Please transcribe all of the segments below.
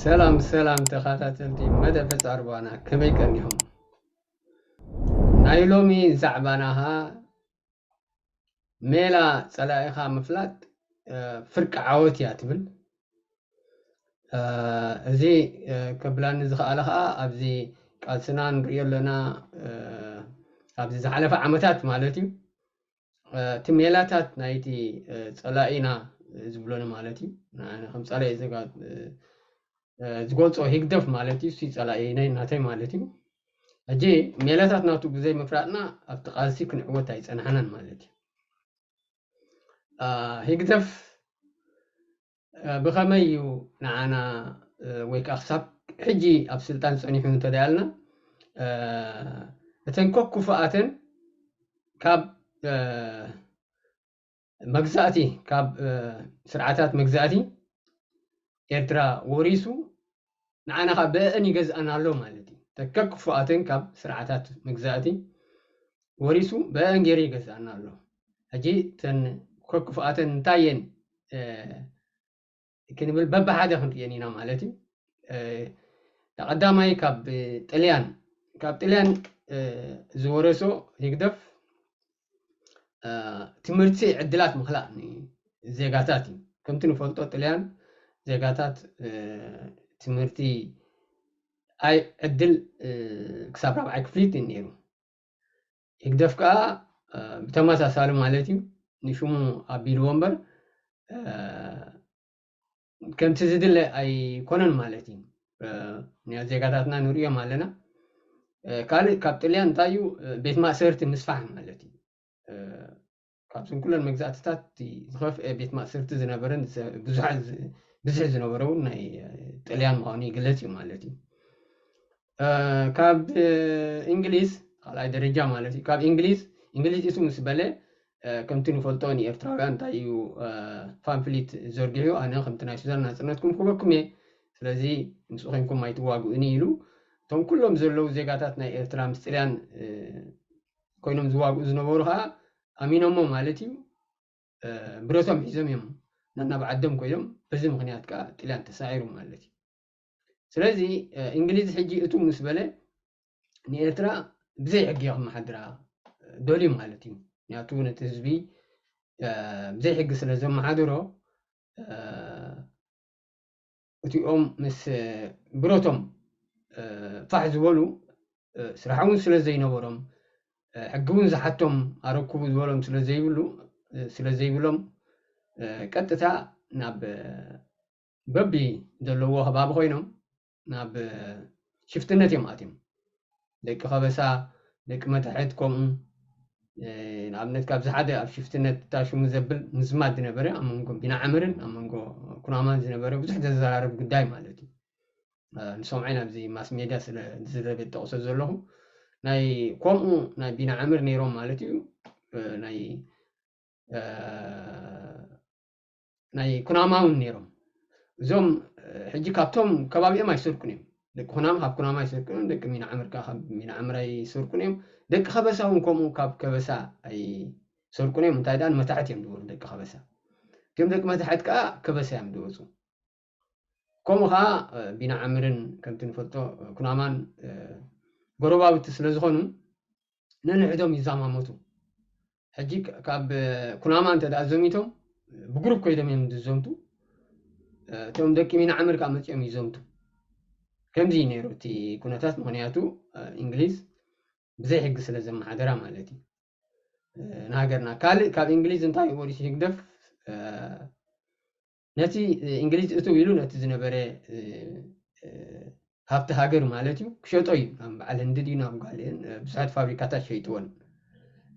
سلام تخاتاتلتي مدى فتعربانا كمي كنيهم نايلومي زعباناها ميلا صلايخا مفلات فرق عوت ياتبل زي كبلان زخالها أبزي قالسنان ريال لنا أبزي زحلف عمتات مالتي تميلاتات نايتي صلاينا زبلون مالتي أنا خمس على إذا قاد زقولت هيكدف مالتي سي صلاينا ناتي مالتي أجي ميلاتات ناتو بزي مفراتنا أفتقاسي كنعوت هاي سنحنان مالتي هيكدف بخميو نعنا ويك أخساب حجي أبسلطان سونيحون تدالنا تنكوك كفاءتن كاب مجزاتي كاب سرعتات مجزاتي إرترا وريسو نعنا خبأني جزء أنا له مالتي تكك كفاءتن كاب سرعتات مجزاتي وريسو بأنجري جزء أنا له أجي تن كوك كفاءتن تاين كنبل بابا حدا خنت يعني نام مالتي تقدامي كاب طليان زورسو يقدف تمرتي عدلات مخلقني زيغاتاتي كم تنفلتو طليان زيغاتات تمرتي اي عدل كساب رابع كفليت نيرو يقدف كا بتماساسالو مالتي نشومو ابيل ومبر كم تزيدل اي كونن مالتي نيا زيغاتاتنا نوريا مالنا كالي كابتليان تايو بيت ما سرت مسفح مالتي كابسن كل المجزاتات زخف بيت ما سرت زنبرن بزح زنبرون ناي طليان مخاني قلتي مالتي كاب انجليز على درجة مالتي كاب انجليز اسمه مسبله كم تنفلتوني ارتراغان تايو فامفليت زورجيو انا خمتنا سوزان ناسنتكم كوبكم سلازي نسوخنكم ما يتواغو انيلو توم كلهم زلو زيغاتات ناي ارترا مستليان ኮይኖም ዝዋግኡ ዝነበሩ ከዓ ኣሚኖሞ ማለት እዩ ብረቶም ሒዞም እዮም ናናብዓዶም ኮይኖም በዚ ምክንያት ከዓ ጣልያን ተሳዒሩ ማለት እዩ ስለዚ እንግሊዝ ሕጂ እቱ ምስ በለ ንኤርትራ ብዘይ ሕጊ ክመሓድራ ደልዩ ማለት እዩ ምክንያቱ ነቲ ህዝቢ ብዘይ ሕጊ ስለ ዘመሓድሮ እቲኦም ምስ ብረቶም ፋሕ ዝበሉ ስራሕ እውን ስለ ዘይነበሮም حقون زحتهم أركبوا دولهم سلزيبلهم قطتا ناب ببي دلوه باب خوينهم ناب شفتنتي ماتيم دك خبسا دك متحدكم ناب نتكاب زحاده أب شفتنت تاشو مزبل مزمات نبره أمانكم بنا عمرن أمانكو كنامان نبره بزح تزارب قداي مالتي نسمعنا بزي ماس ميديا سلزبت تقصد زلهم ناي كومو ناي بينا عمر نيروم مالتيو ناي كناماون نيروم زوم حجي كابتوم كبابي ما يسركنيم دك كنام هاب كنام ما يسركنيم دك مينا عمر كاب مينا عمر يسركنيم دك خبساون كومو كاب كبسا اي سركنيم تايدان متاعت يمدور دك خبسا كم دك متاعت كا كبسا يمدوزو كومو ها بينا عمرن كم تنفلتو كنامان قربا بتسلزخونو ننعدهم يزاماموتو حجي كاب كنامان تدازميتهم بجروب كويدم يمدزومتو توم دك مين عمر كامت يم يزومتو كم زي نيرو تي كونتات مغنياتو انجليز بزي حق سلازم حدرا مالتي ناغرنا كاب انجليز انتاي وريش يقدف نتي انجليز اتو يلو نتي زنبره هابت هاجر مالتيو كشوطوي على هنددينا قالين بساعات فابريكاتات شيطون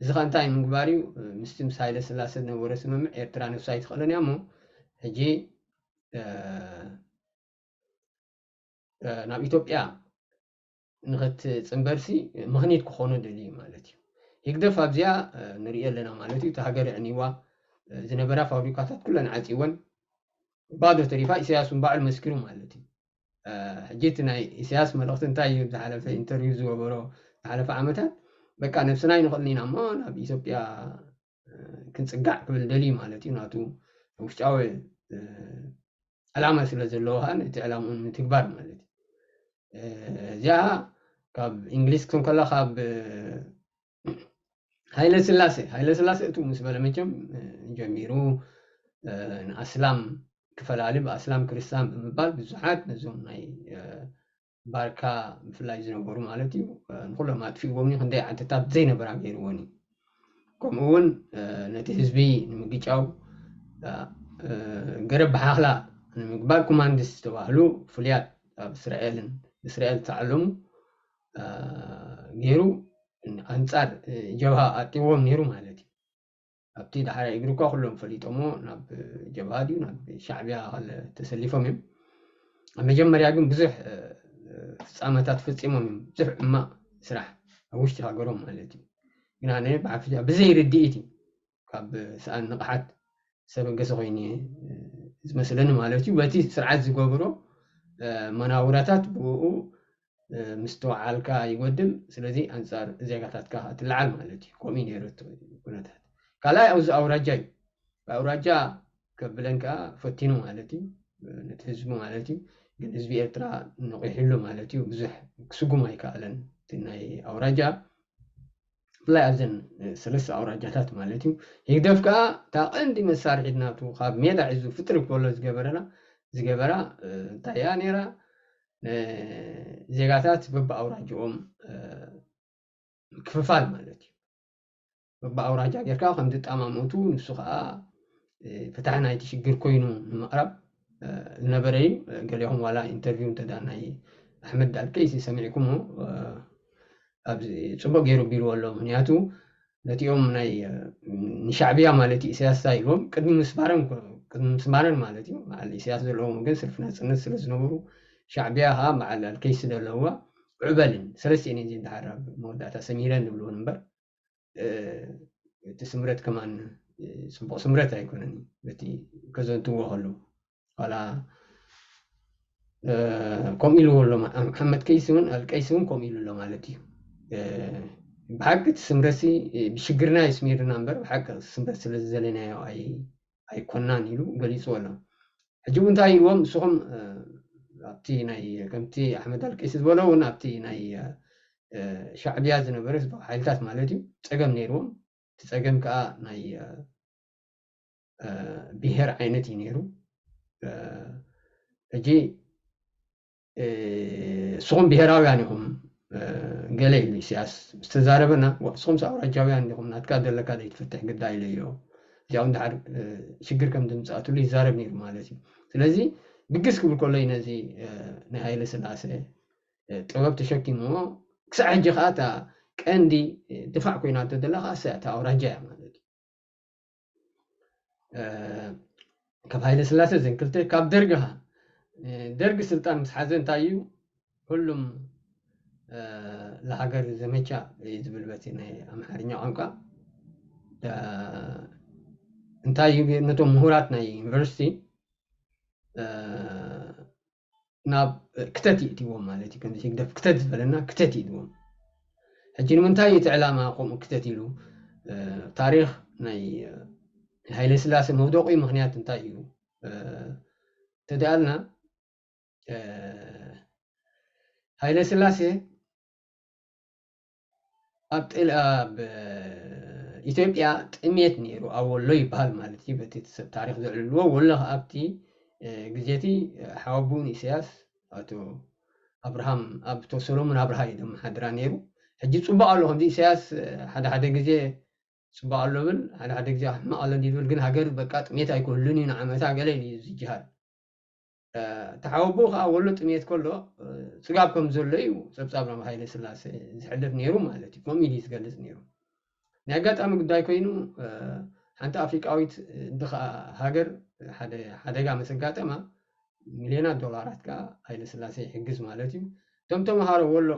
اذا كان تايم مغباريو مستم سايلس لاسد نبره سمم ايرتران سايت خلن يامو هجي ناب ኢትዮጵያ ንኽት ጽንበርሲ ምኽኒት ክኾኑ ደልዩ ማለት እዩ ይግደፍ ኣብዚያ ንሪኦ ኣለና ማለት እዩ ተሃገር ዕኒዋ ዝነበራ ፋብሪካታት ኩለን ዓፂወን ባዶ ተሪፋ ኢሳያስን ባዕሉ መስኪሩ ማለት እዩ حجيت ناي سياس ملقت انتاي على في انترفيو زوبرو على فعمتها بقى نفسنا ينخلينا ما انا بإثيوبيا كنت صقع قبل دلي مالتي ناتو وشاوي علامة سلازلوهان تعلمون متكبر مالتي جاء كاب إنجليز كون كلا خاب هايل سلاسة تو مسبلا مجم جميرو أسلام كفلالي بأسلام كريستان بمبال بزحات نزوم ناي باركا فلاي زنبورو مالتي نقول ما تفي ومني خندي عتتات زينة براغير وني كمون نتي حزبي نمجيچاو قرب حاخلا نمقبال كوماندس تباهلو فليات إسرائيل تعلموا ገይሩ ኣንጻር ጀብሃ ኣጢዎም ነይሩ ማለት እዩ ኣብቲ ዳሕራ እግሪ እኳ ኩሎም ፈሊጦሞ ናብ ጀብሃ ድዩ ናብ ሻዕብያ ተሰሊፎም እዮም ኣብ መጀመርያ ግን ብዙሕ ፍፃመታት ፈፂሞም እዮም ብዙሕ እማቕ ስራሕ ኣብ ውሽጢ ሃገሮም ማለት እዩ ግን ኣነ ብዓፍያ ብዘይ ርድኢት እዩ ካብ ሰኣን ንቕሓት ሰብ ገሰ ኮይኑ ዝመስለኒ ማለት እዩ በቲ ስርዓት ዝገብሮ መናውራታት ብኡ مستوعالك يقدم سلذي أنصار زيغاتاتك تلعب مالتي كومين يرتو كنتات كلا أوراجا كبلنكا فتينو مالتي نتهزمو مالتي ግን ህዝቢ ኤርትራ ንቑሒሉ ማለት እዩ ብዙሕ ክስጉም ኣይከኣለን እቲ ናይ ኣውራጃ ብፍላይ ኣብዘን ሰለስተ ኣውራጃታት ማለት እዩ ይግደፍ ከዓ እታ ቀንዲ መሳርሒት ናቱ ካብ ሜዳ ሒዙ ፍጥሪ ክበሎ ዝገበራ እንታይ እያ ነይራ ዜጋታት በብኣውራጅኦም ክፍፋል ማለት እዩ በብኣውራጃ ጌርካ ከምዚ ጣማሞቱ ንሱ ከዓ ፍትሒ ናይቲ ሽግር ኮይኑ ንምቕራብ ዝነበረ እዩ ገሊኦም ዋላ ኢንተርቪው እንተዳ ናይ ኣሕመድ ኣልቀይሲ ሰሚዕኩሞ ኣብዚ ፅቡቅ ገይሩ ቢልዎ ኣሎ ምክንያቱ ነቲኦም ናይ ንሻዕብያ ማለት እዩ ኢሳያስ ኢሎም ቅድሚ ምስባረን ማለት እዩ በዓል ኢሳያስ ዘለዎም ግን ስልፊ ናፅነት ስለ ዝነበሩ شعبيها مع الكيس اللي هو عبلن سلسيني زين تعرف مودعتا سميران دبلون نمبر تسمرت كمان سمرت هيكونني بتي كزون تو هلو ولا كم إلو هلو محمد كيسون الكيسون كم إلو هلو مالتي بحق تسمرسي بشجرنا يسمير نمبر بحق سمرس للزلنا أي كونان إلو قليس ولا حجون تاي يوم سهم ኣብቲ ናይ ከምቲ ኣሕመድ ኣልቀይሲ ዝበሎ እውን ኣብቲ ናይ ሻዕብያ ዝነበረ ሓይልታት ማለት እዩ ፀገም ነይርዎም እቲ ፀገም ከዓ ናይ ብሄር ዓይነት እዩ ነይሩ ሕጂ ንስኹም ብሄራውያን ኢኹም ገለ ኢሉ ኢሳያስ ዝተዛረበና ንስኹም ኣውራጃውያን ኢኹም ናትካ ዘለካ ዘይትፍትሕ ግዳይ ኢለ እዮ እዚኣ እንድሓር ሽግር ከም ድምፃእትሉ ይዛረብ ነይሩ ማለት እዩ ስለዚ ብግስ ክብል ከሎ ነዚ ናይ ሃይለ ስላሴ ጥበብ ተሸኪሞ ክሳዕ ሕጂ ከዓ እታ ቀንዲ ድፋዕ ኮይናቶ ዘላ ከዓ እታ ኣውራጃ እያ ማለት እዩ ካብ ሃይለ ስላሴ ዘን ክልተ ካብ ደርጊ ስልጣን ምስ ሓዘ እንታይ እዩ ሁሉም ለሃገር ዘመቻ ዝብል በቲ ናይ ኣምሓርኛ ቋንቋ እንታይ እዩ ነቶም ምሁራት ናይ ዩኒቨርሲቲ ናብ ክተት ይእትዎም ማለት እዩ ከምዚ ግደፍ ክተት ዝበለና ክተት ይእትዎም ሕጂ ንምንታይ እቲ ዕላማ ከምኡ ክተት ኢሉ ታሪክ ናይ ሃይለ ስላሴ መውደቁ ምክንያት እንታይ እዩ ተዳኣልና ሃይለ ስላሴ ኣብ ኢትዮጵያ ጥሜት ነይሩ ኣብ ወሎ ይበሃል ማለት እዩ በቲ ታሪክ ዘዕልልዎ ወሎ ኣብቲ ግዜቲ ሓወቡን ኢሳያስ ኣቶ ኣብርሃም ኣብቶ ሰሎሞን ኣብርሃ እዮም ሓድራ ነይሩ ሕጂ ፅቡቅ ኣሎ ከምዚ ኢሳያስ ሓደ ግዜ ፅቡቅ ኣሎ ብል ሓደ ግዜ ሕማቅ ኣሎ ይብል ግን ሃገር በቃ ጥሜት ኣይኮንሉን እዩ ንዓመታ ገለ እዩ ዝጅሃል ተሓወቡ ከዓ ወሎ ጥሜት ከሎ ፅጋብ ከም ዘሎ እዩ ፀብፃብ ናብ ሃይለ ስላሴ ዝሕልፍ ነይሩ ማለት እዩ ከምኡ ኢሉ ዝገልፅ ነይሩ ናይ ኣጋጣሚ ጉዳይ ኮይኑ ሓንቲ ኣፍሪቃዊት ሃገር ሓደጋ ምስ ኣጋጠማ ሚልዮናት ዶላራት ከዓ ሃይለ ስላሴ ይሕግዝ ማለት እዩ እቶም ተምሃሮ ወሎ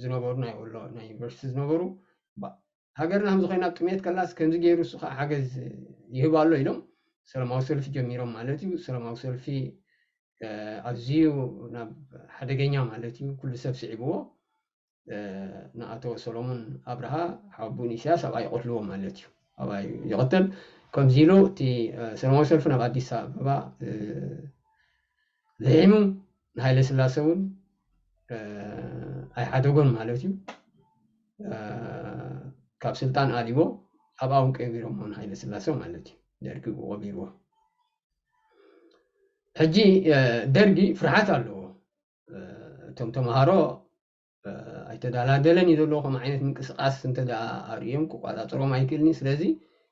ዝነበሩ ናይ ወሎ ናይ ዩኒቨርሲቲ ዝነበሩ ሃገርና ከምዚ ኮይና ጥሜት ከላስ ከምዚ ገይሩ እሱ ከዓ ሓገዝ ይህብ ኣሎ ኢሎም ሰላማዊ ሰልፊ ጀሚሮም ማለት እዩ ሰላማዊ ሰልፊ ኣዝዩ ናብ ሓደገኛ ማለት እዩ ኩሉ ሰብ ስዒብዎ ንኣቶ ሰሎሞን ኣብርሃ ሓቡን ኢሳያስ ኣብኣ ይቆትልዎ ማለት እዩ ኣብኣ ይቆተል ከምዚ ኢሉ እቲ ሰላማዊ ሰልፊ ናብ ኣዲስ ኣበባ زعيمو هايله سلاسة ون أي حدوغن مالتيو كاب سلطان آليبو أباون كبيرو من هايله سلاسة مالتيو درقي وبيرو حجي درقي فرحات له توم تمهارو ኣይተደላደለን እዩ ዘለዎ ከም ዓይነት ምንቅስቃስ እንተዳ ኣርዮም ክቆፃፀሮም ኣይክእልኒ ስለዚ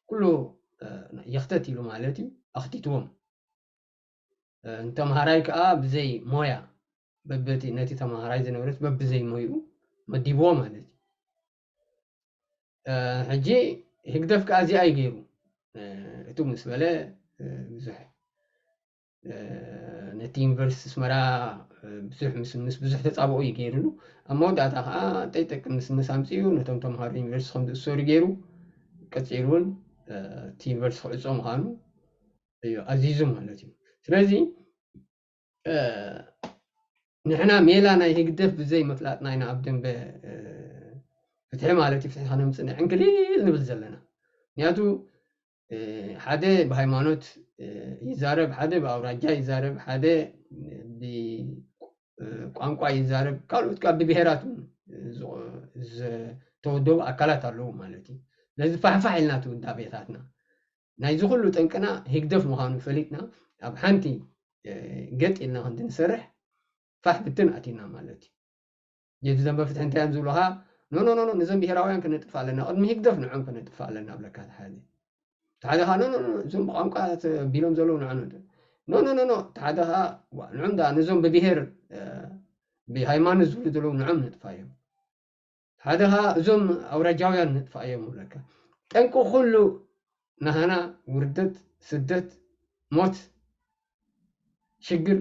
ኩሉ የኽተት ኢሉ ማለት እዩ ኣኽቲትዎም ተምሃራይ ከዓ ብዘይ ሞያ በበቲ ነቲ ተምሃራይ ዝነበረት በብዘይ ሞይኡ መዲብዎ ማለት እዩ ሕጂ ህግደፍ ከዓ እዚኣ እዩ ገይሩ እቱ ምስ በለ ብዙሕ ነቲ ዩኒቨርሲቲ ስመራ ብዙሕ ምስ ብዙሕ ተፃብኦ እዩ ገይሩሉ ኣብ መወዳእታ ከዓ እንተይጠቅም ምስ ኣምፅኡ ነቶም ተምሃሮ ዩኒቨርሲቲ ከም ዝእሰሩ ገይሩ ቀፂሉ እውን እቲ ዩኒቨርሲቲ ክዕፆ ምዃኑ እዩ ኣዚዙ ማለት እዩ ስለዚ ንሕና ሜላ ናይ ህግደፍ ብዘይ መፍላጥና ኢና ኣብ ደንበ ፍትሒ ማለት እዩ ፍትሒ ከነምፅእ ንዕንክሊል ንብል ዘለና ምክንያቱ ሓደ ብሃይማኖት ይዛረብ ሓደ ብኣውራጃ ይዛረብ ሓደ ብቋንቋ ይዛረብ ካልኦት ካብ ብብሄራት ዝተወደቡ ኣካላት ኣለዉ ማለት እዩ ስለዚ ፋሕፋሕ ኢልና ትውዳእ ቤታትና ናይዚ ኩሉ ጠንቅና ህግደፍ ምዃኑ ፈሊጥና ኣብ ሓንቲ ገጥ ኢልና ክንድንሰርሕ ፋሕ ብትን ኣቲና ማለት እዩ የዚ ዘንበ ፍትሒ እንታይ እዮም ዝብሉካ ኖ ኖ ኖ ነዞም ብሄራውያን ክነጥፍ ኣለና ቅድሚ ህግደፍ ንዖም ክነጥፍ ኣለና ብለካ ሓደ ሓደ ኻ ኖ ኖ ኖ እዞም ብቋንቋ ቢሎም ዘለዉ ንዕኑ ኖ ኖ ኖ ኖ ሓደ ኻ ንዖም ዳ ነዞም ብብሄር ብሃይማኖት ዝብሉ ዘለዉ ንዖም ነጥፋ እዮም ሓደ ኻ እዞም ኣውራጃውያን ነጥፋ እዮም ብለካ ጠንቂ ኩሉ ናህና ውርደት ስደት ሞት ሽግር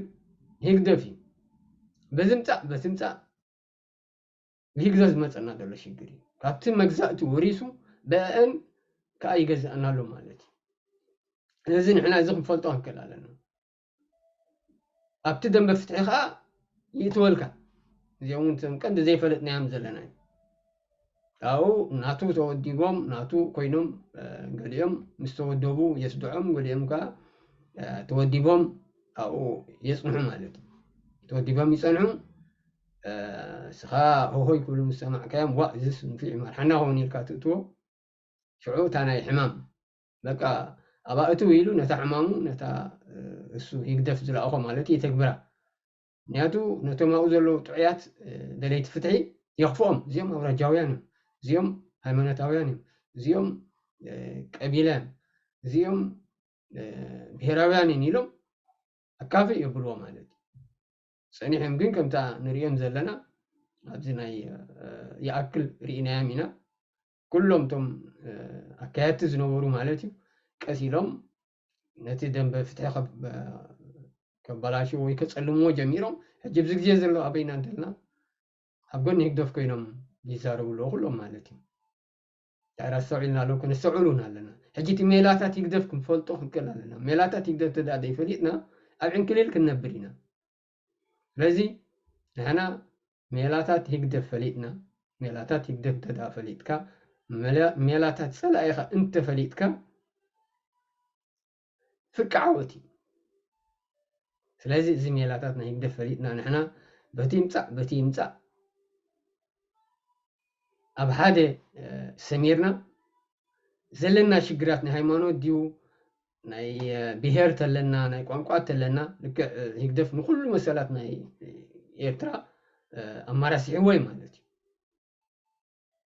ህግደፍ እዩ በዝምፃእ ብህግደፍ ዝመፀና ዘሎ ሽግር እዩ ካብቲ መግዛእቲ ወሪሱ ብአን ከዓ ይገዝአና ኣሎ ማለት እዩ ስለዚ ንሕና እዚ ክንፈልጦ ክንክእል ኣለና ኣብቲ ደንበ ፍትሒ ከዓ ይእትወልካ እዚኦም እውን ቀንዲ ዘይፈለጥናዮም ዘለና እዩ ኣብኡ ናቱ ተወዲቦም ናቱ ኮይኖም ገሊኦም ምስ ተወደቡ የስድዖም ገሊኦም ከዓ ተወዲቦም ኣብኡ የፅንሑ ማለት እዩ ተወዲቦም ይፀንሑ ስኻ ሆሆይ ክብሉ ምስ ሰማዕካዮም ዋ እዚስ ንፊዕ ይመርሓና ኸውን ኢልካ ትእትዎ ሽዑ እታ ናይ ሕማም በቃ ኣብኣ እትው ኢሉ ነታ ሕማሙ ነታ እሱ ይግደፍ ዝለኣኾ ማለት እዩ ተግብራ ምክንያቱ ነቶም ኣብኡ ዘለዉ ጥዑያት ደለይቲ ፍትሒ የኽፍኦም እዚኦም ኣውራጃውያን እዮም እዚኦም ሃይማኖታውያን እዮም እዚኦም ቀቢላን እዚኦም ብሄራውያን እዮም ኢሎም ኣካፊ የብልዎ ማለት እዩ ፀኒሖም ግን ከምታ ንሪኦም ዘለና ኣብዚ ናይ ይኣክል ርኢናዮም ኢና ኩሎም እቶም ኣካያድቲ ዝነበሩ ማለት እዩ ቀስ ኢሎም ነቲ ደንበ ፍትሒ ከበላሽዎ ወይ ከፀልምዎ ጀሚሮም ሕጂ ብዚ ግዜ ዘሎ ኣበይና እንተልና ኣብ ጎኒ ህግደፍ ኮይኖም ይዛረቡ ኣለዉ ኩሎም ማለት እዩ ዳዕራ ሰውዒልና ኣለዉ ከነስተውዕሉን ኣለና ሕጂ እቲ ሜላታት ይግደፍ ክንፈልጦ ክንክእል ኣለና ሜላታት ይግደፍ ተዳ ዘይፈሊጥና ኣብ ዕንክሊል ክንነብር ኢና ስለዚ ንሕና ሜላታት ይግደፍ ፈሊጥና ሜላታት ይግደፍ ተዳ ፈሊጥካ ሜላታት ፀላኢኻ እንተፈሊጥካ ፍቂ ዓወት እዩ ስለዚ እዚ ሜላታት ናይ ህግደፍ ፈሊጥና ንሕና በቲ ይምፃእ ኣብ ሓደ ሰሚርና ዘለና ሽግራት ናይ ሃይማኖት ድዩ ናይ ብሄር ተለና ናይ ቋንቋ ተለና ልክዕ ህግደፍ ንኩሉ መሰላት ናይ ኤርትራ ኣማራሲዕዎ ማለት እዩ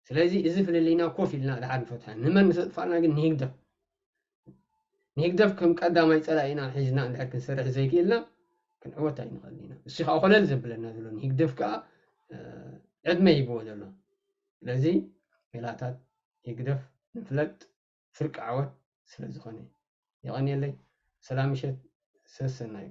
ስለዚ እዚ ፍልሊና ኮፍ ኢልና ድሓር ንፈትሐ ንመን ንሰጥፋልና ግን ንህግደፍ ከም ቀዳማይ ፀላኢና ሒዝና እንድሕር ክንሰርሕ ዘይክእልና ክንዕወት ኣይንኽእል ኢና እሱ ከዓ ኮለል ዘብለና ዘሎ ንህግደፍ ከዓ ዕድመ ይብዎ ዘሎ ስለዚ ሜላታት ይግደፍ ንፍለጥ ፍርቂ ዓወት ስለ ዝኾነ ይቐኒየለይ ሰላም ምሸት ሰሰና እዩ